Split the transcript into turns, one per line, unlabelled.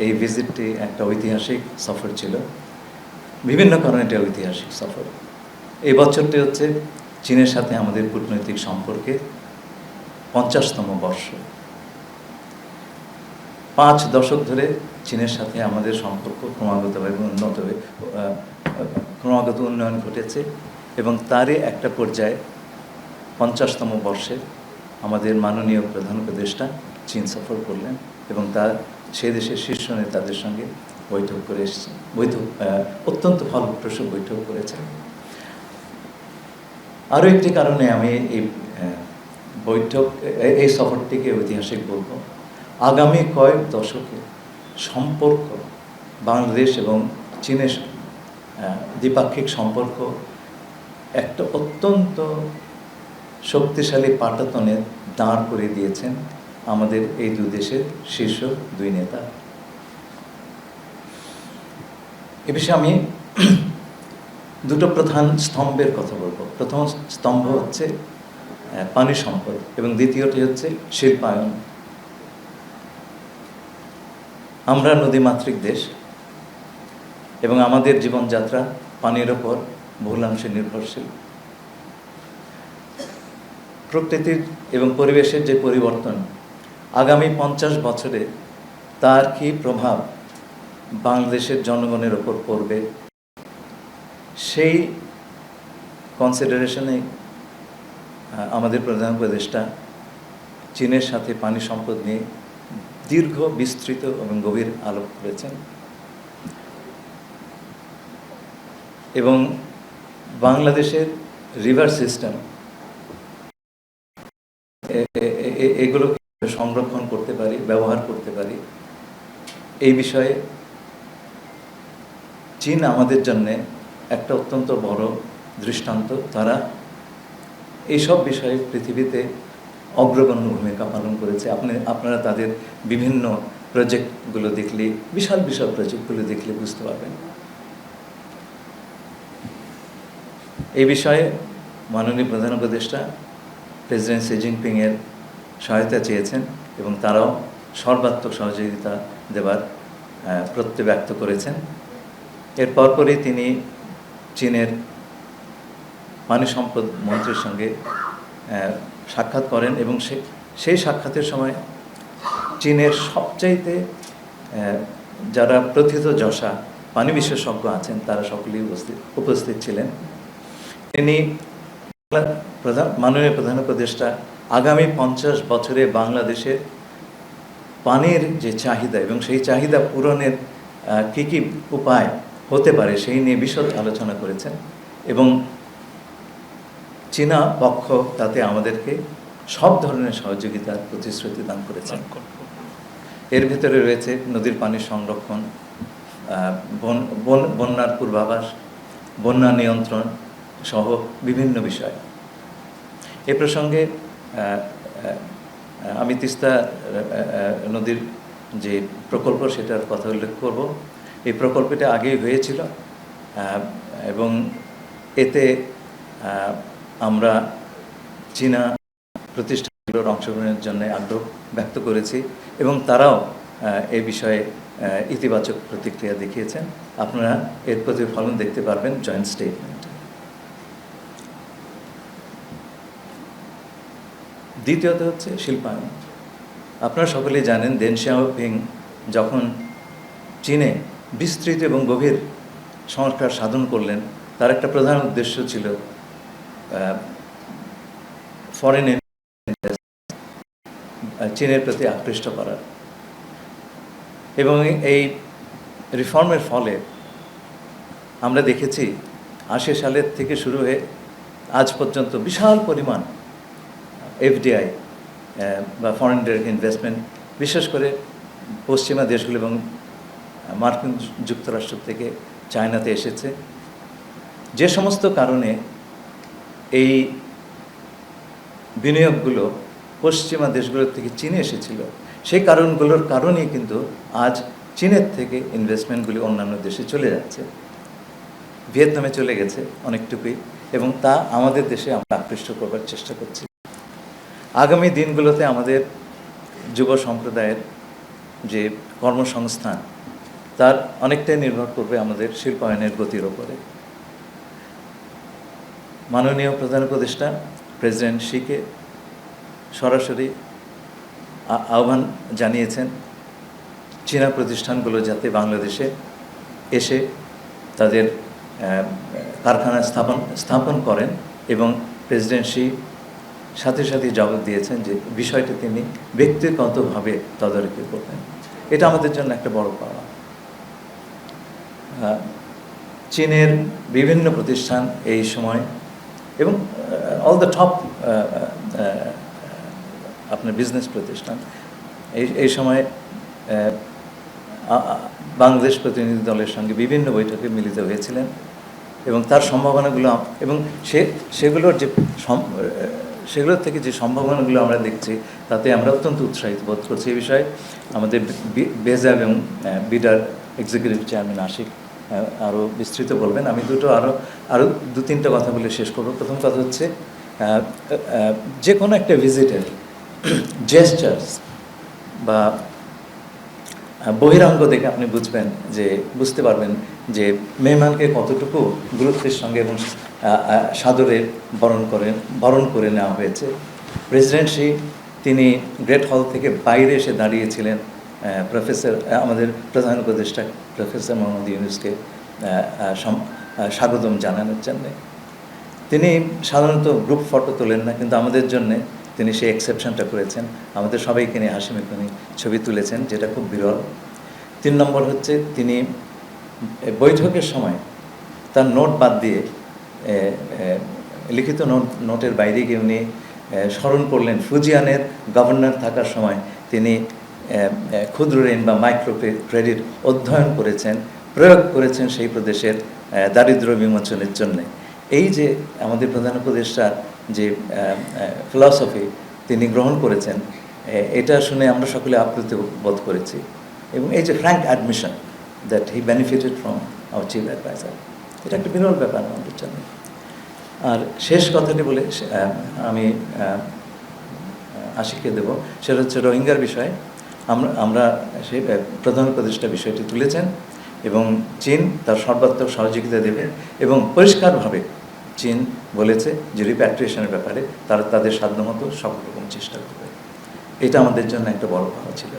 এই ভিজিটটি একটা ঐতিহাসিক সফর ছিল। বিভিন্ন কারণে এটা ঐতিহাসিক সফর। এই বছরটি হচ্ছে চীনের সাথে আমাদের কূটনৈতিক সম্পর্কে 50তম বর্ষ। 5 দশক ধরে চীনের সাথে আমাদের সম্পর্ক ক্রমাগতভাবে ক্রমাগত উন্নয়ন ঘটেছে এবং তারই একটা পর্যায়ে 50তম বর্ষে আমাদের মাননীয় প্রধান উপদেষ্টা চীন সফর করলেন এবং সে দেশের শীর্ষ নেতাদের সঙ্গে বৈঠক করে এসেছেন। অত্যন্ত ফলপ্রসূ বৈঠক করেছেন। আরও একটি কারণে আমি এই সফরটিকে ঐতিহাসিক বলব। আগামী কয়েক দশকে সম্পর্ক বাংলাদেশ এবং চীনের দ্বিপাক্ষিক সম্পর্ক একটা অত্যন্ত শক্তিশালী পাটাতনে দাঁড় করে দিয়েছেন আমাদের এই দুই দেশের শীর্ষ দুই নেতা। এ বিষয়ে আমি দুটো প্রধান স্তম্ভের কথা বলবো। প্রথম স্তম্ভ হচ্ছে পানি সম্পদ এবং দ্বিতীয়টি হচ্ছে শিল্পায়ন। আমরা নদীমাতৃক দেশ এবং আমাদের জীবনযাত্রা পানির ওপর বহুলাংশে নির্ভরশীল। প্রকৃতির এবং পরিবেশের যে পরিবর্তন আগামী 50 বছরে তার কী প্রভাব বাংলাদেশের জনগণের ওপর পড়বে সেই কনসিডারেশনে আমাদের প্রধান উপদেষ্টা চীনের সাথে পানি সম্পদ নিয়ে দীর্ঘ, বিস্তৃত এবং গভীর আলোক করেছেন এবং বাংলাদেশের রিভার সিস্টেম এগুলো সংরক্ষণ করতে পারি, ব্যবহার করতে পারি, এই বিষয়ে চীন আমাদের জন্য একটা অত্যন্ত বড় দৃষ্টান্ত। তারা এইসব বিষয়ে পৃথিবীতে অগ্রগণ্য ভূমিকা পালন করেছে। আপনারা তাদের বিভিন্ন প্রজেক্টগুলো দেখলে, বিশাল বিশাল প্রজেক্টগুলো দেখলে বুঝতে পারবেন। এই বিষয়ে মাননীয় প্রধান উপদেষ্টা প্রেসিডেন্ট শি জিনপিংয়ের সহায়তা চেয়েছেন এবং তারাও সর্বাত্মক সহযোগিতা দেবার প্রত্যয় ব্যক্ত করেছেন। এর পরপরই তিনি চীনের পানি সম্পদ মন্ত্রীর সঙ্গে সাক্ষাৎ করেন এবং সেই সাক্ষাতের সময় চীনের সবচাইতে যারা প্রথিতযশা পানি বিশেষজ্ঞ আছেন তারা সকলেই উপস্থিত ছিলেন। তিনি মাননীয় প্রধান উপদেষ্টা আগামী 50 বছরে বাংলাদেশের পানির যে চাহিদা এবং সেই চাহিদা পূরণের কী কী উপায় হতে পারে সেই নিয়ে বিশদ আলোচনা করেছেন এবং চীনা পক্ষ তাতে আমাদেরকে সব ধরনের সহযোগিতার প্রতিশ্রুতি দান করেছেন। এর ভিতরে রয়েছে নদীর পানি সংরক্ষণ, বন্যার পূর্বাভাস, বন্যা নিয়ন্ত্রণ সহ বিভিন্ন বিষয়। এ প্রসঙ্গে আমি তিস্তা নদীর যে প্রকল্প সেটার কথা উল্লেখ করব। এই প্রকল্পটা আগেই হয়েছিল এবং এতে আমরা চীনা প্রতিষ্ঠানগুলোর অংশগ্রহণের জন্য আগ্রহ ব্যক্ত করেছি এবং তারাও এই বিষয়ে ইতিবাচক প্রতিক্রিয়া দেখিয়েছেন। আপনারা এর প্রতিফলন দেখতে পারবেন জয়েন্ট স্টেটমেন্ট। দ্বিতীয়ত হচ্ছে শিল্পায়ন। আপনারা সকলেই জানেন দেন শিয়াওপিং যখন চীনে বিস্তৃত এবং গভীর সংস্কার সাধন করলেন তার একটা প্রধান উদ্দেশ্য ছিল ফরেন চীনের প্রতি আকৃষ্ট করার এবং এই রিফর্মের ফলে আমরা দেখেছি 80 সালের থেকে শুরু হয়ে আজ পর্যন্ত বিশাল পরিমাণ এফডিআই বা ফরেন ডাইরেক্ট ইনভেস্টমেন্ট বিশেষ করে পশ্চিমা দেশগুলো এবং মার্কিন যুক্তরাষ্ট্র থেকে চায়নাতে এসেছে। যে সমস্ত কারণে এই বিনিয়োগগুলো পশ্চিমা দেশগুলোর থেকে চীনে এসেছিল সেই কারণগুলোর কারণেই কিন্তু আজ চীনের থেকে ইনভেস্টমেন্টগুলি অন্যান্য দেশে চলে যাচ্ছে। ভিয়েতনামে চলে গেছে অনেকটুকুই এবং তা আমাদের দেশে আমরা আকৃষ্ট করবার চেষ্টা করছি। আগামী দিনগুলোতে আমাদের যুব সম্প্রদায়ের যে কর্মসংস্থান তার অনেকটাই নির্ভর করবে আমাদের শিল্পায়নের গতির ওপরে। মাননীয় প্রধান উপদেষ্টা প্রেসিডেন্ট শিকে সরাসরি আহ্বান জানিয়েছেন চীনা প্রতিষ্ঠানগুলো যাতে বাংলাদেশে এসে তাদের কারখানা স্থাপন করেন, এবং প্রেসিডেন্ট শি সাথে সাথে জবাব দিয়েছেন যে বিষয়টি তিনি ব্যক্তিগতভাবে তদারকি করবেন। এটা আমাদের জন্য একটা বড় পাওয়া। চীনের বিভিন্ন প্রতিষ্ঠান এই সময় এবং অল দ্য টপ আপনার বিজনেস প্রতিষ্ঠান এই সময় বাংলাদেশ প্রতিনিধি দলের সঙ্গে বিভিন্ন বৈঠকে মিলিত হয়েছিলেন, এবং তার সম্ভাবনাগুলো এবং সেগুলোর থেকে যে সম্ভাবনাগুলো আমরা দেখছি তাতে আমরা অত্যন্ত উৎসাহিত বোধ করছি। এই বিষয়ে আমাদের বেজাব এবং বিডার এক্সিকিউটিভ চেয়ারম্যান আশিক আরও বিস্তৃত বলবেন। আমি আরও দু তিনটা কথা বলে শেষ করব। প্রথম কথা হচ্ছে যে কোনো একটা ভিজিটের জেস্টার্স বা বহিরাঙ্গ দেখে আপনি বুঝতে পারবেন যে মেহমানকে কতটুকু গুরুত্বের সঙ্গে এবং সাদরে বরণ করে নেওয়া হয়েছে। প্রেসিডেন্ট শি তিনি গ্রেট হল থেকে বাইরে এসে দাঁড়িয়েছিলেন আমাদের প্রধান উপদেষ্টা প্রফেসর মোহাম্মদ ইউনূসকে স্বাগতম জানানোর জন্যে। তিনি সাধারণত গ্রুপ ফটো তোলেন না, কিন্তু আমাদের জন্যে তিনি সেই এক্সেপশনটা করেছেন। আমাদের সবাইকে নিয়ে হাসি মুখে ছবি তুলেছেন, যেটা খুব বিরল। 3 নম্বর হচ্ছে তিনি বৈঠকের সময় তার নোট বাদ দিয়ে লিখিত নোটের বাইরে গিয়ে উনি স্মরণ করলেন ফুজিয়ানের গভর্নর থাকার সময় তিনি ক্ষুদ্র ঋণ বা মাইক্রো ক্রেডিট অধ্যয়ন করেছেন, প্রয়োগ করেছেন সেই প্রদেশের দারিদ্র্য বিমোচনের জন্যে। এই যে আমাদের প্রধান উপদেষ্টার যে ফিলসফি তিনি গ্রহণ করেছেন, এটা শুনে আমরা সকলে আপ্লুত বোধ করেছি। এবং এই যে frank admission that he benefited from our chief adviser, এটা একটা বিরল ব্যাপার আমাদের জন্য। আর শেষ কথাটি বলে আমি আশিককে দেব, সেটা হচ্ছে রোহিঙ্গার বিষয়ে। আমরা সেই প্রধান উপদেষ্টা বিষয়টি তুলেছেন, এবং চীন তার সর্বাত্মক সহযোগিতা দেবে, এবং পরিষ্কারভাবে চীন বলেছে যে রিপ্যাট্রিয়েশনের ব্যাপারে তারা তাদের সাধ্যমতো সব রকম চেষ্টা করবে। এটা আমাদের জন্য একটা বড় পাওয়া ছিল।